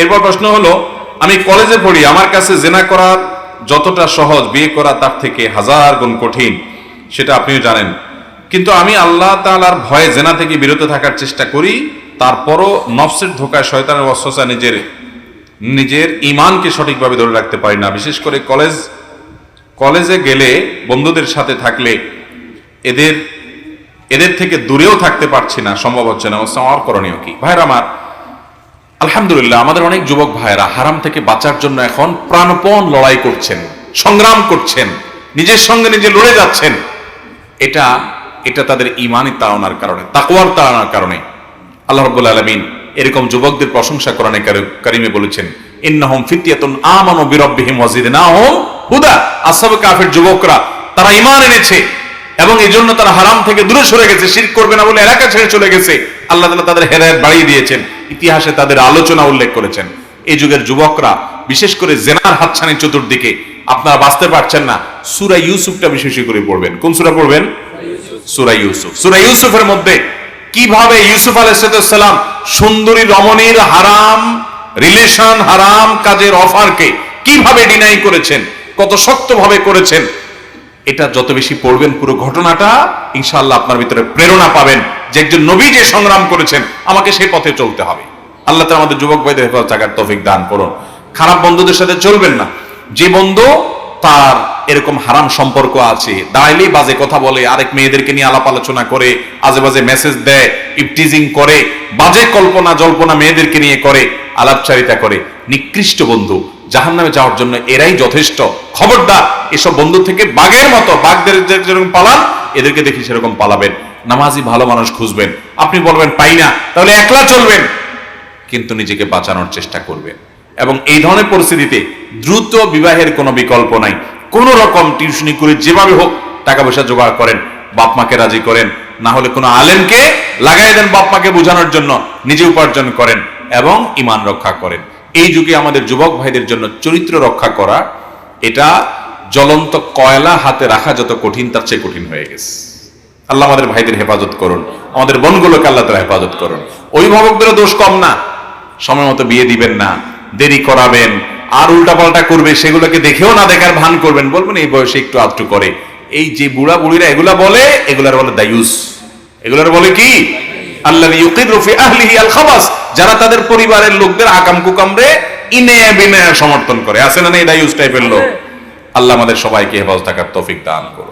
এরপর প্রশ্ন হলো, আমি কলেজে পড়ি, আমার কাছে জেনা করার যতটা সহজ বিয়ে করা তার থেকে হাজার গুণ কঠিন, সেটা আপনিও জানেন। কিন্তু আমি আল্লাহ তাআলার ভয়ে জেনা থেকে বিরত থাকার চেষ্টা করি, তারপরও নফসের ধোকায় শয়তানের ওয়াসওয়াসা নিজের ঈমানকে সঠিকভাবে ধরে রাখতে পারি না। বিশেষ করে কলেজে গেলে বন্ধুদের সাথে থাকলে এদের থেকে দূরেও থাকতে পারছি না, সম্ভব হচ্ছে না। আমার করণীয় কি? ভাইরা আমার, আলহামদুলিল্লাহ আমাদের অনেক যুবক ভাইরা হারাম থেকে বাঁচার জন্য এখন প্রাণপণ লড়াই করছেন, সংগ্রাম করছেন, নিজের সঙ্গে নিজে লড়ে যাচ্ছেন। এটা তাদের ঈমানি তাড়নার কারণে, তাকওয়ার তাড়নার কারণে। আল্লাহ রাব্বুল আলামিন এরকম যুবকদের প্রশংসা কোরআনে কারিমে বলেছেন, ইন্নাহুম ফিতয়াতুন আমানু বিরাব্বিহিম ওয়াজিদনাহুম হুদা। আসহাবে কাফের যুবকরা তারা ঈমান এনেছে এবং এজন্য তারা হারাম থেকে দূরে সরে গেছে, শিরক করবে না বলে এলাকা ছেড়ে চলে গেছে। আল্লাহ তাআলা তাদের হেদায়েত বাড়িয়ে দিয়েছেন, ইতিহাসে তাদের আলোচনা উল্লেখ করেছেন। এই যুগের যুবকরা বিশেষ করে জেনার হাতছানি চতুর্দিকে, আপনারা বাঁচতে পারছেন না, সূরা ইউসুফটা বিশেষ করে পড়বেন। কোন সূরা পড়বেন? সূরা ইউসুফ। সূরা ইউসুফের মধ্যে কিভাবে ইউসুফ আলাইহিস সালাম সুন্দরী রমণীর হারাম রিলেশন, হারাম কাজের অফারকে কিভাবে ডিনাই করেছেন, কত শক্তভাবে করেছেন, এটা যত বেশি পড়বেন পুরো ঘটনাটা, ইনশাআল্লাহ আপনার ভিতরে প্রেরণা পাবেন যে একজন নবী যে সংগ্রাম করেছেন, আমাকে সেই পথে চলতে হবে। আল্লাহ তাআলা আমাদের যুবক ভাইদের হেফাজত থাকার তৌফিক দান করুন। খারাপ বন্ধুদের সাথে চলবেন না। যে বন্ধু তার এরকম হারাম সম্পর্ক আছে, দাঁড়াইলেই বাজে কথা বলে, আরেক মেয়েদেরকে নিয়ে আলাপ আলোচনা করে, আজে বাজে মেসেজ দেয়, ইপটিজিং করে, বাজে কল্পনা জল্পনা মেয়েদেরকে নিয়ে করে, আলাপচারিতা করে, নিকৃষ্ট বন্ধু, জাহান্নামে যাওয়ার জন্য এরাই যথেষ্ট। খবরদার, এসব বন্ধু থেকে বাঘের মতো, বাঘদের যেরকম পালান, এদেরকে দেখি সেরকম পালাবেন। নামাজি ভালো মানুষ খুঁজবেন। আপনি বলবেন পাই না, তাহলে একলা চলবেন, কিন্তু নিজেকে বাঁচানোর চেষ্টা করবেন। এবং এই ধরনের পরিস্থিতিতে দ্রুত বিবাহের কোনো বিকল্প নাই। কোন রকম টিউশনি করে যেভাবে হোক টাকা পয়সা জোগাড় করেন, বাপ মাকে রাজি করেন, না হলে কোনো আলেমকে লাগাই দেন বাপ মাকে বোঝানোর জন্য, নিজে উপার্জন করেন এবং ঈমান রক্ষা করেন। এই যুগে আমাদের যুবক ভাইদের জন্য চরিত্র রক্ষা করা, এটা জ্বলন্ত কয়লা হাতে রাখা যত কঠিন, তার চেয়ে কঠিন হয়ে গেছে। আল্লাহ আমাদের ভাইদের হেফাজত করুন, আমাদের বোনগুলোকে আল্লাহ তাআলা হেফাজত করুন। অভিভাবকদেরও দোষ কম না, সময় মতো বিয়ে দিবেন না, দেরি করাবেন, আর উল্টাপাল্টা করবে, সেগুলোকে দেখেও না দেখার ভান করবেন, বলবেন এই বয়সে একটু আধটু করে। এই যে বুড়া বুড়িরা এগুলা বলে, এগুলার বলে দায়ুস, এগুলার বলে কি? আল্লাযী ইউকিরু ফি আহলিহি আল খাবাস, যারা তাদের পরিবারের লোকদের আকাম কুকামরে ইনে বিনে সমর্থন করে। আছে না এই দায়ুস টাইপের লোক? আল্লাহ আমাদের সবাইকে হেফাজত থাকার তৌফিক দান করুন।